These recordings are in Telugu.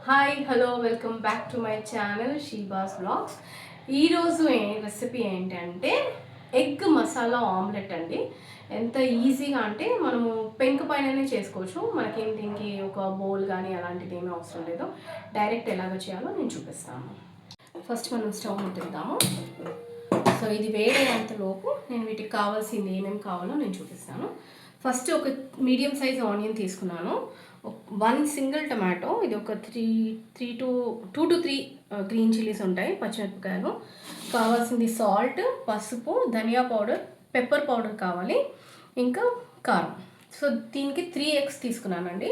Hi hello welcome back to my channel Sheeba's blogs. ఈరోజు రెసిపీ ఏంటంటే ఎగ్ మసాలా ఆమ్లెట్ అండి. ఎంత ఈజీగా అంటే మనము పెంక పైననే చేసుకోవచ్చు. మనకేం దీనికి ఒక బౌల్ కానీ అలాంటిది ఏమీ అవసరం లేదు. డైరెక్ట్ ఎలాగ చేయాలో నేను చూపిస్తాను. ఫస్ట్ మనం స్టవ్ ముట్టిద్దాము. సో ఇది వేడేంతలోపు నేను వీటికి కావాల్సింది ఏమేమి కావాలో నేను చూపిస్తాను. ఫస్ట్ ఒక మీడియం సైజ్ ఆనియన్ తీసుకున్నాను. 1 సింగిల్ టమాటో, ఇది ఒక 2 to 3 గ్రీన్ చిల్లీస్ ఉంటాయి, పచ్చిమిరపకాయలు. కావాల్సింది సాల్ట్, పసుపు, ధనియా పౌడర్, పెప్పర్ పౌడర్ కావాలి, ఇంకా కారం. సో దీనికి 3 eggs తీసుకున్నానండి.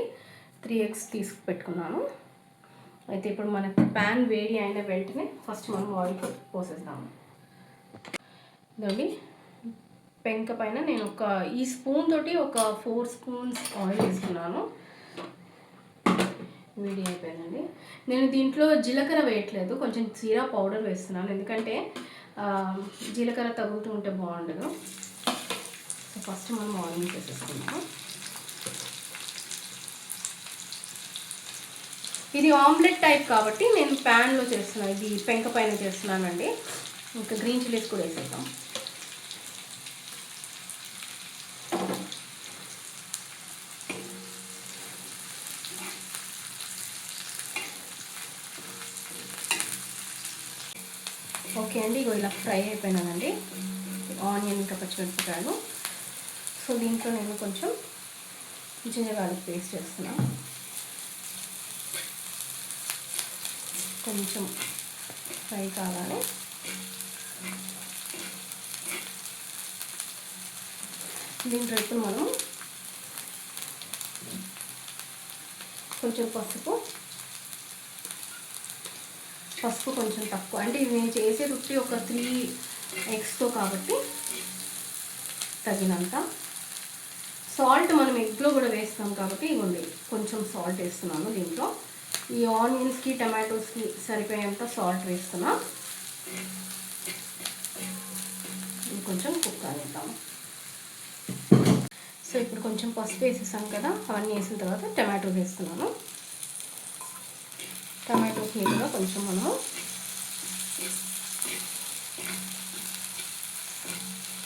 3 eggs తీసి పెట్టుకున్నాను. అయితే ఇప్పుడు మనకు ప్యాన్ వేడి అయిన వెంటనే ఫస్ట్ మనం ఆయిల్ పోసేద్దాము. ఇదండి పెంక పైన నేను ఈ స్పూన్ తోటి ఒక 4 స్పూన్స్ ఆయిల్ వేసుకున్నాను. వేడి అయిపోయిందండి. నేను దీంట్లో జీలకర్ర వేయట్లేదు, కొంచెం జీరా పౌడర్ వేస్తున్నాను, ఎందుకంటే జీలకర్ర తగులుతూ ఉంటే బాగుండదు. సో ఫస్ట్ మనం ఆయిల్ వేసేసుకుందాం. ఇది ఆమ్లెట్ టైప్ కాబట్టి నేను ప్యాన్లో చేస్తున్నాను, ఇది పెంక పైన చేస్తున్నానండి. ఇంకా గ్రీన్ చిల్లీస్ కూడా వేసేద్దాం. ఓకే అండి, ఇగో ఇలా ఫ్రై అయిపోయినానండి ఆనియన్ ఇంకా పచ్చిమిరపకాయలు. సో దీంట్లో నేను కొంచెం జింజర్ గార్లిక్ పేస్ట్ చేస్తున్నాను. కొంచెం ఫ్రై కావాలి. దీంట్లో ఇప్పుడు మనం కొంచెం పసుపు కొంచెం తక్కువ, అంటే ఇది నేను చేసే రుచి ఒక 3 eggsతో కాబట్టి తగినంత. సాల్ట్ మనం ఎగ్లో కూడా వేస్తాం కాబట్టి ఇవ్వండి, కొంచెం సాల్ట్ వేస్తున్నాను దీంట్లో. ఈ ఆనియన్స్కి టమాటోస్కి సరిపోయేంత సాల్ట్ వేస్తున్నా. కొంచెం కుక్ అనేద్దాము. సో ఇప్పుడు కొంచెం పసుపు వేసేసాం కదా, అవన్నీ వేసిన తర్వాత టమాటో వేస్తున్నాను. టమాటోస్ని కూడా కొంచెం మనము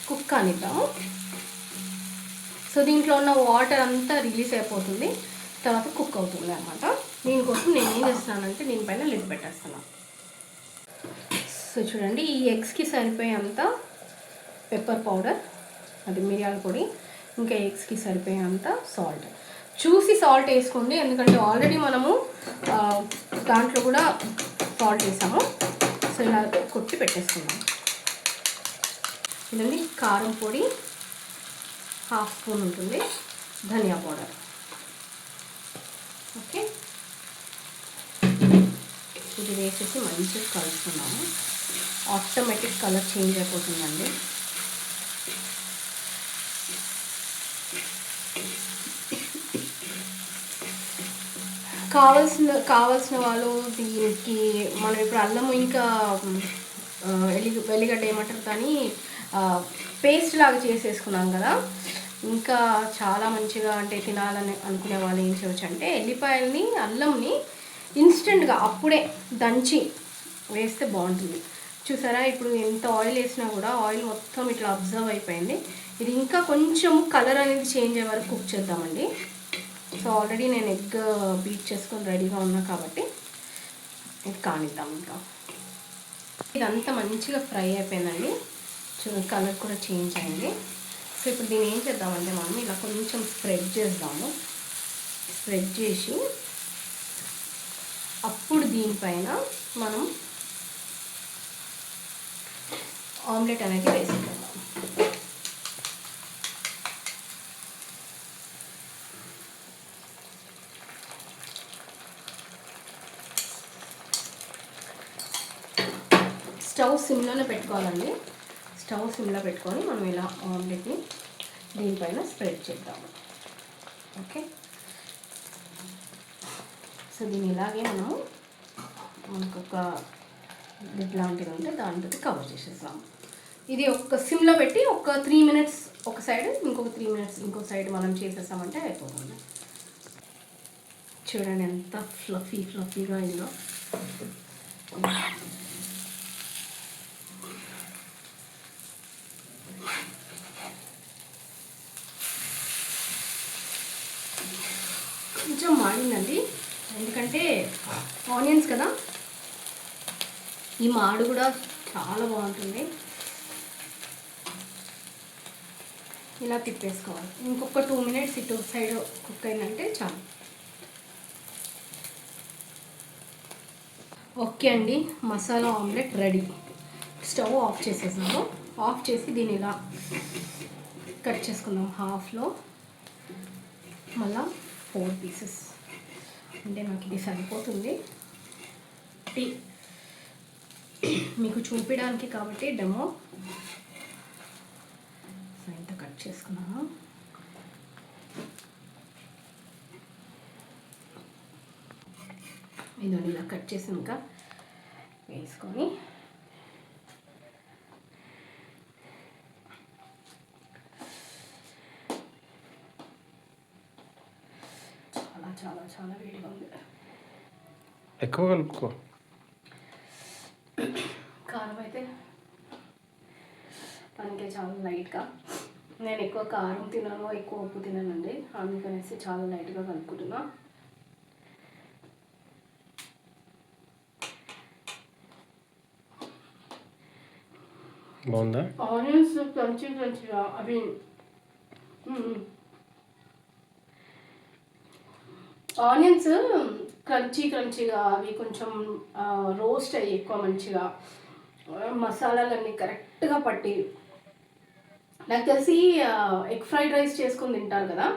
కుక్ అనిద్దాము. సో దీంట్లో ఉన్న వాటర్ అంతా రిలీజ్ అయిపోతుంది, తర్వాత కుక్ అవుతుంది అనమాట. దీనికోసం నేను ఏం చేస్తున్నానంటే దీనిపైన లిడ్ పెట్టేస్తున్నాను. సో చూడండి, ఈ ఎగ్స్కి సరిపోయేంత పెప్పర్ పౌడర్, అది మిరియాల పొడి, ఇంకా ఎగ్స్కి సరిపోయేంత సాల్ట్. చూసి సాల్ట్ వేసుకోండి, ఎందుకంటే ఆల్రెడీ మనము దాంట్లో కూడా సాల్ట్ వేసాము. సో ఇలా కొట్టి పెట్టేసుకున్నాము. ఇదండి కారం పొడి 1/2 స్పూన్ ఉంటుంది, ధనియా పౌడర్. ఓకే, ఇది వేసేసి మంచిగా కలుపుకున్నాము. ఆటోమేటిక్ కలర్ చేంజ్ అయిపోతుందండి. కావాల్సిన వాళ్ళు దీనికి మనం ఇప్పుడు అల్లము ఇంకా వెల్లిగడ్డ ఏమంటారు కానీ పేస్ట్ లాగా చేసేసుకున్నాం కదా. ఇంకా చాలా మంచిగా అంటే తినాలని అనుకునే వాళ్ళు ఏం చేయవచ్చు అంటే ఎల్లిపాయలని అల్లంని ఇన్స్టెంట్గా అప్పుడే దంచి వేస్తే బాగుంటుంది. చూసారా, ఇప్పుడు ఎంత ఆయిల్ వేసినా కూడా ఆయిల్ మొత్తం ఇట్లా అబ్జర్వ్ అయిపోయింది. ఇది ఇంకా కొంచెం కలర్ అనేది చేంజ్ అయ్యే వరకు కుక్ చేద్దామండి. సో ఆల్రెడీ నేను ఎగ్ బీట్ చేసుకొని రెడీగా ఉన్నా కాబట్టి ఇది కానిద్దాం. ఇంకా ఇదంతా మంచిగా ఫ్రై అయిపోయిందండి, కలర్ కూడా చేంజ్ అయింది. సో ఇప్పుడు దీన్ని ఏం చేద్దామంటే మనం ఇలా కొంచెం స్ప్రెడ్ చేద్దాము. స్ప్రెడ్ చేసి అప్పుడు దీనిపైన మనం ఆమ్లెట్ అనేది వేసుకుందాం. స్టవ్ సిమ్లోనే పెట్టుకోవాలండి. స్టవ్ సిమ్లో పెట్టుకొని మనం ఇలా ఆమ్లెట్ని దీనిపైన స్ప్రెడ్ చేద్దాము. ఓకే, సో దీన్ని ఇలాగే మనకు ఒక లిడ్ లాంటిది ఉంటే దాంతో కవర్ చేసేద్దాము. ఇది ఒక సిమ్లో పెట్టి ఒక 3 minutes ఒక సైడ్, ఇంకొక 3 minutes ఇంకో సైడ్ మనం చేసేసామంటే అయిపోతుంది. చూడండి ఎంత ఫ్లఫీగా అయిందో. కొంచెం మాడిందండి, ఎందుకంటే ఆనియన్స్ కదా, ఈ మాడు కూడా చాలా బాగుంటుంది. ఇలా తిప్పేసుకోవాలి. ఇంకొక 2 మినిట్స్ ఇటు సైడ్ కుక్ అయిందంటే చాలు. ఓకే అండి, masala omelette ready. Stove off చేసేసాము. ఆఫ్ చేసి దీన్ని ఇలా కట్ చేసుకుందాం హాఫ్లో. మళ్ళా 4 పీసెస్ అంటే నాకు ఇది సరిపోతుంది. మీకు చూపించడానికి కాబట్టి డెమో ఇంత కట్ చేసుకున్నాను. ఇదని ఇలా కట్ చేసి ఇంకా వేసుకొని చాలా చాలా చాలా వేడిగా ఉంది. ఎక్కువ కలుపుకో. కారం అయితే మనకి చాలా లైట్గా, నేను ఎక్కువ కారం తినను, ఎక్కువ ఉప్పు తిననండి, అందుకనేసి చాలా లైట్గా కలుపుకుంటున్నా. బాగుందా? ఆనియన్స్ క్రంచీగా అవి ఆనియన్స్ క్రంచీగా అవి కొంచెం రోస్ట్ అయ్యి ఎక్కువ మంచిగా మసాలాలన్నీ కరెక్ట్గా పట్టి, నాకు తెలిసి ఎగ్ ఫ్రైడ్ రైస్ చేసుకొని తింటారు కదా,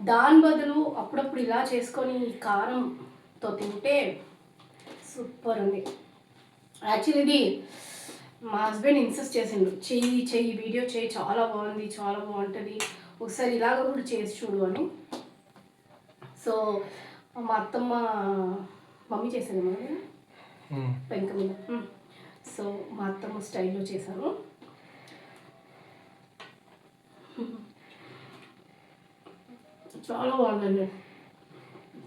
దాని బదులు అప్పుడప్పుడు ఇలా చేసుకొని కారంతో తింటే సూపర్ ఉంది. యాక్చువల్లీ ఇది మా హస్బెండ్ ఇన్సిస్ట్ చేసిండు, చెయ్యి వీడియో చెయ్యి, చాలా బాగుంది, చాలా బాగుంటుంది, ఒకసారి ఇలాగ కూడా చేసి చూడు అని. సో మా అత్తమ్మ మమ్మీ చేశాను పెంక మీద, సో మా అత్తమ్మ స్టైల్లో చేశాను. చాలా బాగుందండి,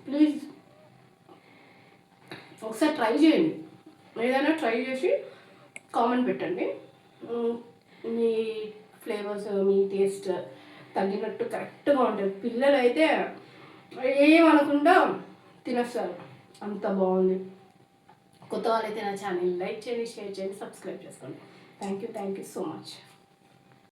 ప్లీజ్ ఒకసారి ట్రై చేయండి. ఏదైనా ట్రై చేసి కామెంట్ పెట్టండి. మీ ఫ్లేవర్స్, మీ టేస్ట్ తగ్గినట్టు కరెక్ట్గా ఉంటుంది. పిల్లలు అయితే ఏమనకుండా తినేస్తారు, అంత బాగుంది. కొత్త వాళ్ళైతే నా ఛానల్ లైక్ చేయండి, షేర్ చేయండి, సబ్స్క్రైబ్ చేసుకోండి. Thank you so much.